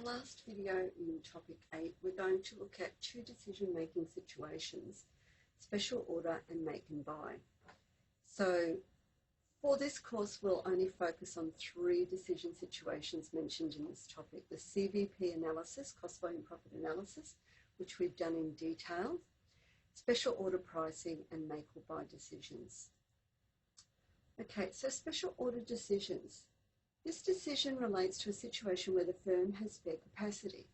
our last video in topic 8, we're going to look at two decision-making situations, special order and make and buy. So for this course, we'll only focus on three decision situations mentioned in this topic: the CVP analysis, cost volume profit analysis, which we've done in detail, special order pricing, and make or buy decisions. Okay, so special order decisions. This decision relates to a situation where the firm has spare capacity.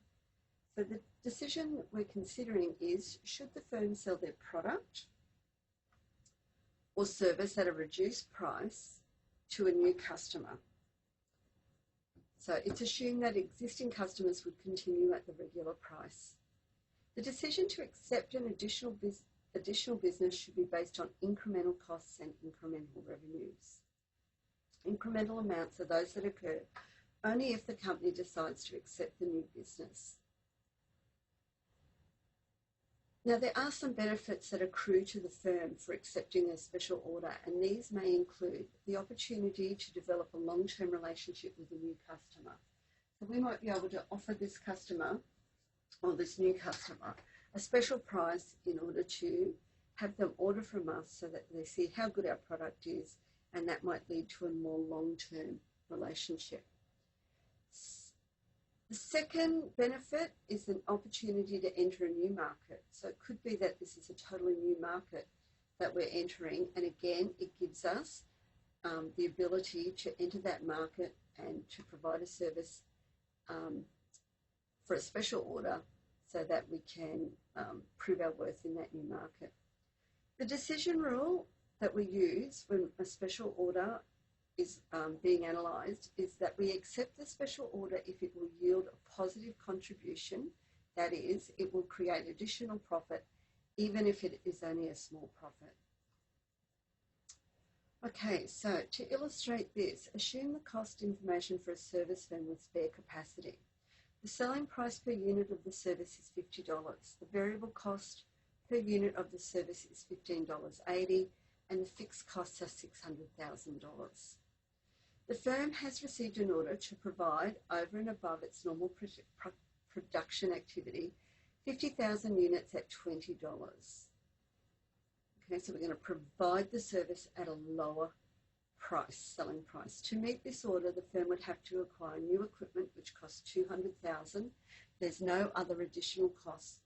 So the decision we're considering is, should the firm sell their product or service at a reduced price to a new customer? So it's assumed that existing customers would continue at the regular price. The decision to accept an additional business should be based on incremental costs and incremental revenues. Incremental amounts are those that occur only if the company decides to accept the new business. Now, there are some benefits that accrue to the firm for accepting a special order, and these may include the opportunity to develop a long-term relationship with a new customer. So we might be able to offer this customer or this new customer a special price in order to have them order from us so that they see how good our product is, and that might lead to a more long-term relationship. The second benefit is an opportunity to enter a new market. So it could be that this is a totally new market that we're entering, and again, it gives us the ability to enter that market and to provide a service for a special order so that we can prove our worth in that new market. The decision rule that we use when a special order is being analysed is that we accept the special order if it will yield a positive contribution. That is, it will create additional profit even if it is only a small profit. Okay, so to illustrate this, assume the cost information for a service firm with spare capacity. The selling price per unit of the service is $50. The variable cost per unit of the service is $15.80, and the fixed costs are $600,000. The firm has received an order to provide, over and above its normal production activity, 50,000 units at $20. Okay, so we're going to provide the service at a lower price, selling price. To meet this order, the firm would have to acquire new equipment, which costs $200,000. There's no other additional costs,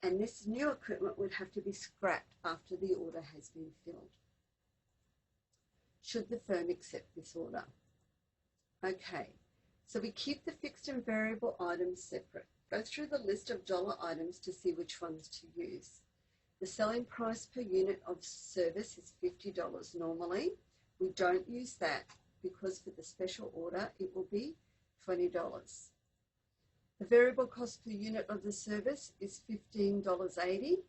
and this new equipment would have to be scrapped after the order has been filled. Should the firm accept this order? Okay, so we keep the fixed and variable items separate. Go through the list of dollar items to see which ones to use. The selling price per unit of service is $50 normally. We don't use that because for the special order it will be $20. The variable cost per unit of the service is $15.80.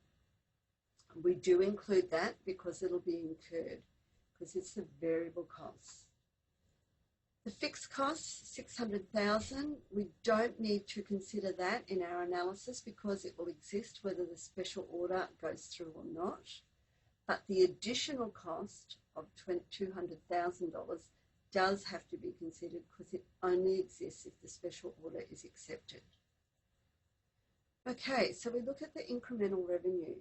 We do include that because it'll be incurred, because it's the variable costs. The fixed costs, $600,000. We don't need to consider that in our analysis because it will exist whether the special order goes through or not. But the additional cost of $200,000 does have to be considered because it only exists if the special order is accepted. Okay, so we look at the incremental revenue.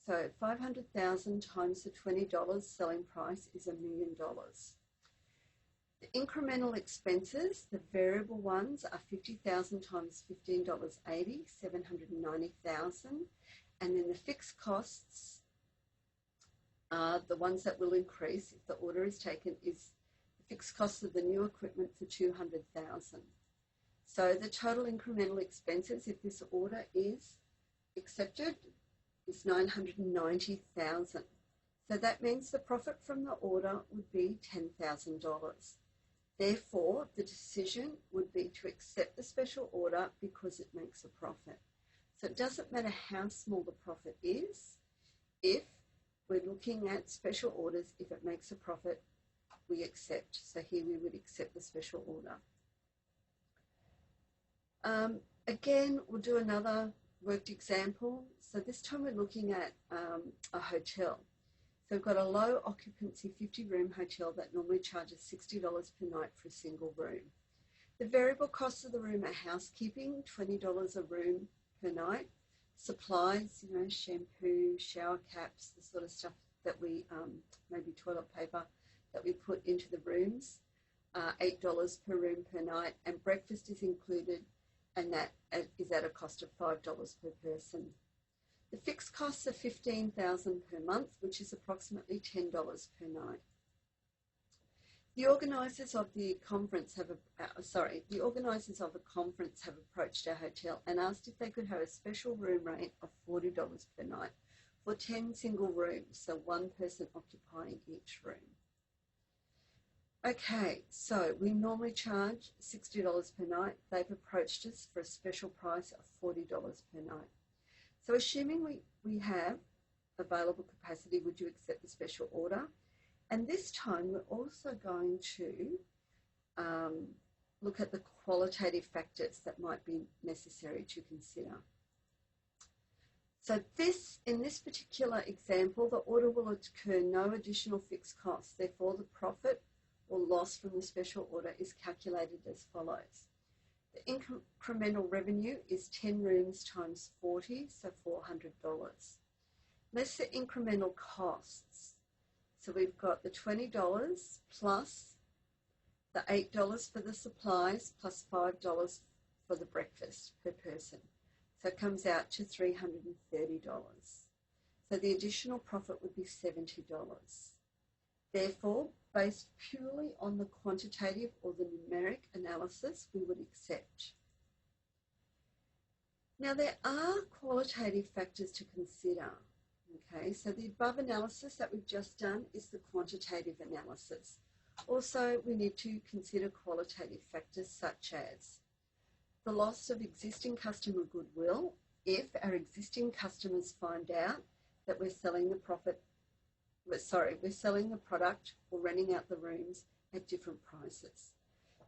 So 500,000 times the $20 selling price is $1 million. The incremental expenses, the variable ones, are 50,000 times $15.80, 790,000, and then the fixed costs are the ones that will increase if the order is taken, is the fixed cost of the new equipment for 200,000. So the total incremental expenses, if this order is accepted, is 990,000. So that means the profit from the order would be $10,000. Therefore, the decision would be to accept the special order because it makes a profit. So it doesn't matter how small the profit is. If we're looking at special orders, if it makes a profit, we accept. So here we would accept the special order. Again, we'll do another worked example. So this time we're looking at a hotel. So we've got a low occupancy 50-room hotel that normally charges $60 per night for a single room. The variable costs of the room are housekeeping, $20 a room per night. Supplies, shampoo, shower caps, the sort of stuff that we, maybe toilet paper that we put into the rooms, $8 per room per night, and breakfast is included, and that is at a cost of $5 per person. The fixed costs are $15,000 per month, which is approximately $10 per night. The organisers of a conference have approached our hotel and asked if they could have a special room rate of $40 per night for 10 single rooms, so one person occupying each room. Okay, so we normally charge $60 per night. They've approached us for a special price of $40 per night. So assuming we have available capacity, would you accept the special order? And this time we're also going to look at the qualitative factors that might be necessary to consider. So in this particular example, the order will incur no additional fixed costs. Therefore, the profit or loss from the special order is calculated as follows. The incremental revenue is 10 rooms times 40, so $400. Less the incremental costs. So we've got the $20 plus the $8 for the supplies plus $5 for the breakfast per person. So it comes out to $330. So the additional profit would be $70. Therefore, based purely on the quantitative or the numeric analysis, we would accept. Now, there are qualitative factors to consider. Okay, so the above analysis that we've just done is the quantitative analysis. Also, we need to consider qualitative factors such as the loss of existing customer goodwill if our existing customers find out that we're selling the product or renting out the rooms at different prices.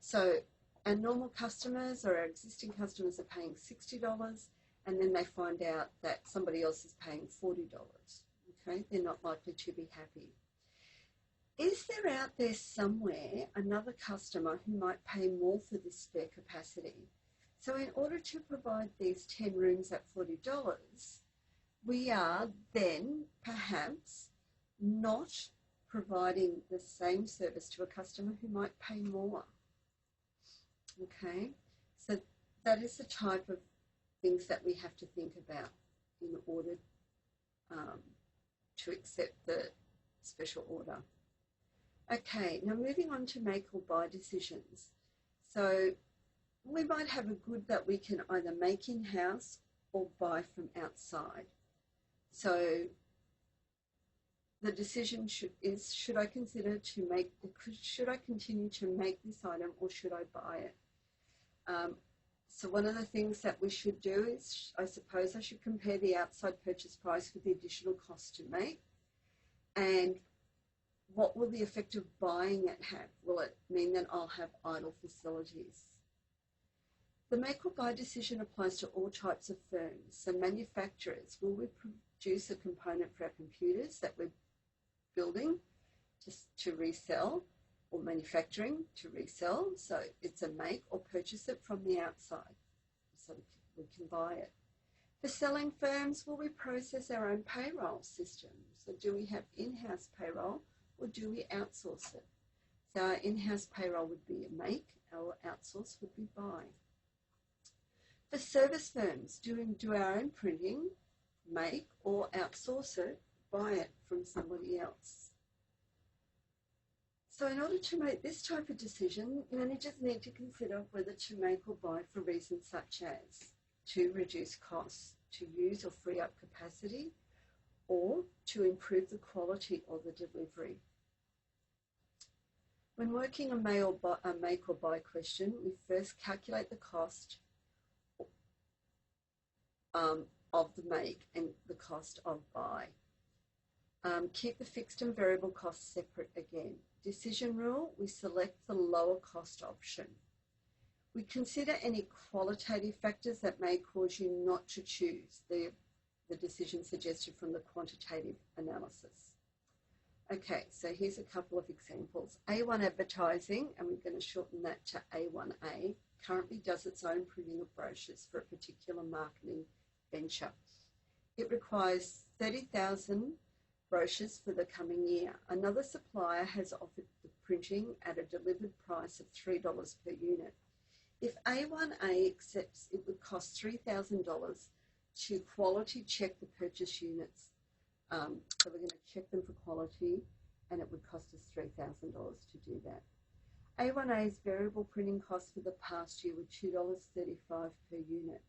So our normal customers or our existing customers are paying $60, and then they find out that somebody else is paying $40. Okay, they're not likely to be happy. Is there out there somewhere another customer who might pay more for this spare capacity? So in order to provide these 10 rooms at $40, we are then perhaps not providing the same service to a customer who might pay more. Okay, so that is the type of things that we have to think about in order to accept the special order. Okay, now moving on to make or buy decisions. So we might have a good that we can either make in-house or buy from outside. So the decision should I continue to make this item or should I buy it? So one of the things that we should do is, I suppose I should compare the outside purchase price with the additional cost to make. And what will the effect of buying it have? Will it mean that I'll have idle facilities? The make or buy decision applies to all types of firms. So manufacturers, will we produce a component for our computers that we're building to resell, or manufacturing to resell? So it's a make, or purchase it from the outside so we can buy it. For selling firms, will we process our own payroll system? So do we have in-house payroll or do we outsource it? So our in-house payroll would be a make, our outsource would be buy. For service firms, do we do our own printing, make, or outsource it, buy it from somebody else? So in order to make this type of decision, managers need to consider whether to make or buy for reasons such as to reduce costs, to use or free up capacity, or to improve the quality or the delivery. When working a make or buy question, we first calculate the cost of the make and the cost of buy. Keep the fixed and variable costs separate again. Decision rule, we select the lower cost option. We consider any qualitative factors that may cause you not to choose the decision suggested from the quantitative analysis. Okay, so here's a couple of examples. A1 Advertising, and we're going to shorten that to A1A, currently does its own printing of brochures for a particular marketing venture. It requires 30,000 brochures for the coming year. Another supplier has offered the printing at a delivered price of $3 per unit. If A1A accepts, it would cost $3,000 to quality check the purchase units. So we're going to check them for quality, and it would cost us $3,000 to do that. A1A's variable printing costs for the past year were $2.35 per unit.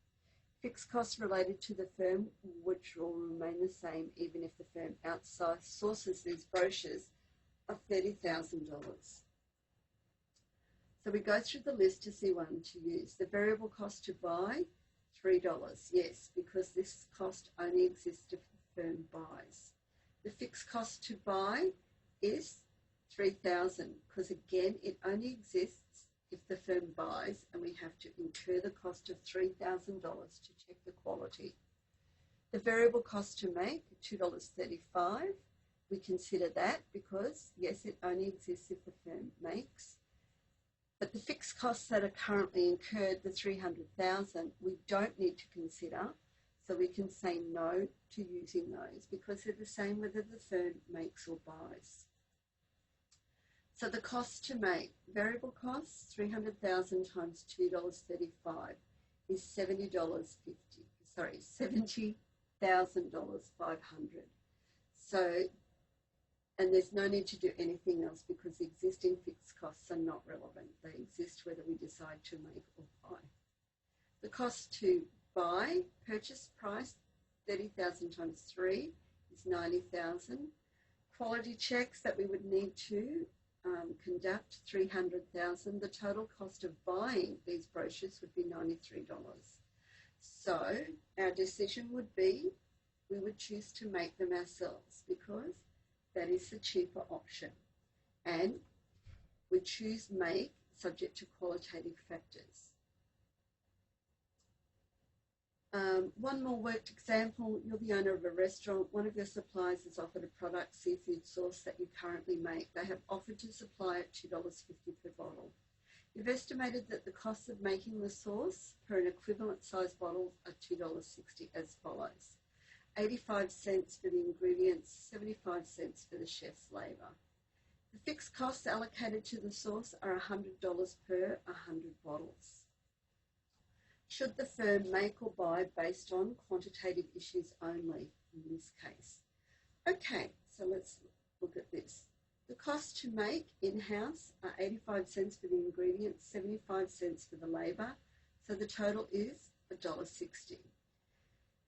Fixed costs related to the firm, which will remain the same even if the firm outsources these brochures, are $30,000. So we go through the list to see one to use. The variable cost to buy, $3. Yes, because this cost only exists if the firm buys. The fixed cost to buy is $3,000 because, again, it only exists if the firm buys, and we have to incur the cost of $3,000 to check the quality. The variable cost to make, $2.35. We consider that because, yes, it only exists if the firm makes. But the fixed costs that are currently incurred, the $300,000, we don't need to consider, so we can say no to using those because they're the same whether the firm makes or buys. So the cost to make, variable costs, $300,000 times $2.35 is $70,500. So, and there's no need to do anything else because the existing fixed costs are not relevant. They exist whether we decide to make or buy. The cost to buy, purchase price, 30,000 times 3 is 90,000. Quality checks that we would need to conduct, 300,000. The total cost of buying these brochures would be $93. So our decision would be we would choose to make them ourselves because that is the cheaper option. And we choose make subject to qualitative factors. One more worked example, you're the owner of a restaurant. One of your suppliers has offered a product, seafood sauce, that you currently make. They have offered to supply at $2.50 per bottle. You've estimated that the cost of making the sauce per an equivalent size bottle are $2.60 as follows. 85 cents for the ingredients, 75 cents for the chef's labour. The fixed costs allocated to the sauce are $100 per 100 bottles. Should the firm make or buy based on quantitative issues only in this case? Okay, so let's look at this. The cost to make in-house are 85 cents for the ingredients, 75 cents for the labour, so the total is $1.60.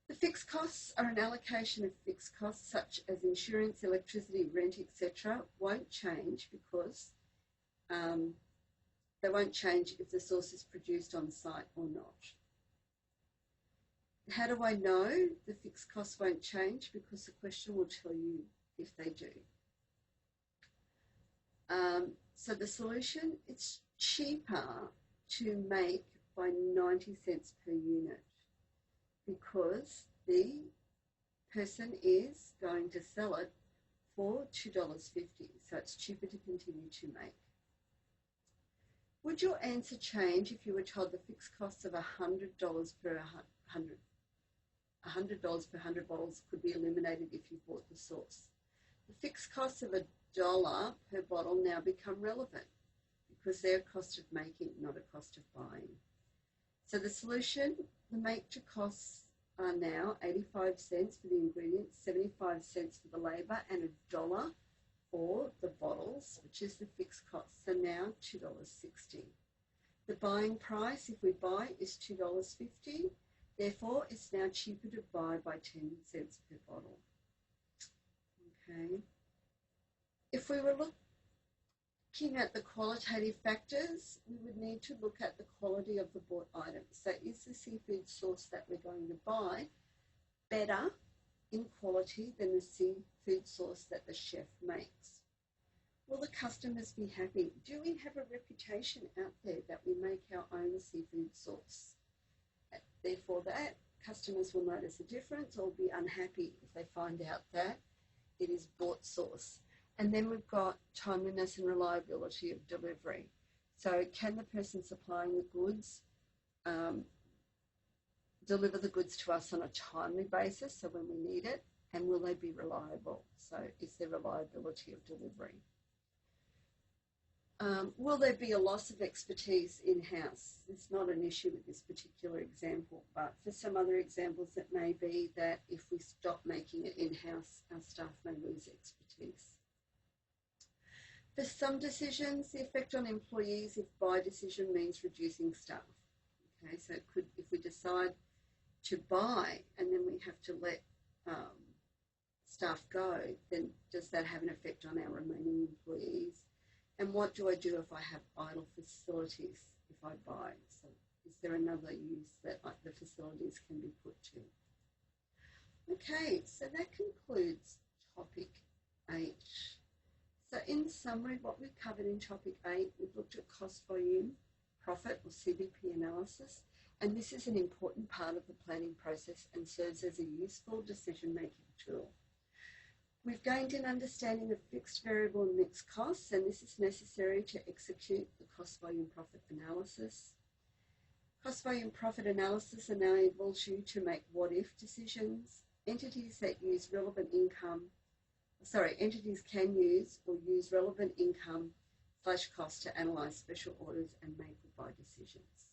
The fixed costs are an allocation of fixed costs such as insurance, electricity, rent, etc. won't change because they won't change if the sauce is produced on site or not. How do I know the fixed costs won't change? Because the question will tell you if they do. So the solution, it's cheaper to make by 90 cents per unit because the person is going to sell it for $2.50. So it's cheaper to continue to make. Would your answer change if you were told the fixed costs of $100 per 100 bottles could be eliminated if you bought the sauce? The fixed costs of $1 per bottle now become relevant because they're a cost of making, not a cost of buying. So the solution, the make to costs are now 85 cents for the ingredients, 75 cents for the labour, and $1 for the bottles, which is the fixed cost, so now $2.60. The buying price, if we buy, is $2.50. Therefore, it's now cheaper to buy by 10 cents per bottle. Okay. If we were looking at the qualitative factors, we would need to look at the quality of the bought items. So is the seafood sauce that we're going to buy better in quality than the seafood sauce that the chef makes? Will the customers be happy? Do we have a reputation out there that we make our own seafood sauce? Therefore, that customers will notice a difference or be unhappy if they find out that it is bought sauce. And then we've got timeliness and reliability of delivery. So can the person supplying the goods deliver the goods to us on a timely basis, so when we need it, and will they be reliable? So is there reliability of delivery? Will there be a loss of expertise in-house? It's not an issue with this particular example, but for some other examples it may be that if we stop making it in-house, our staff may lose expertise. For some decisions, the effect on employees if buy decision means reducing staff. Okay, so it could, if we decide to buy and then we have to let staff go, then does that have an effect on our remaining employees? And what do I do if I have idle facilities if I buy? So is there another use that the facilities can be put to? Okay, so that concludes topic 8. So in summary, what we've covered in topic 8, we've looked at cost volume, profit or CVP analysis, and this is an important part of the planning process and serves as a useful decision-making tool. We've gained an understanding of fixed, variable and mixed costs, and this is necessary to execute the cost volume profit analysis. Cost volume profit analysis enables you to make what-if decisions. Entities can use or use relevant income/cost to analyse special orders and make or buy decisions.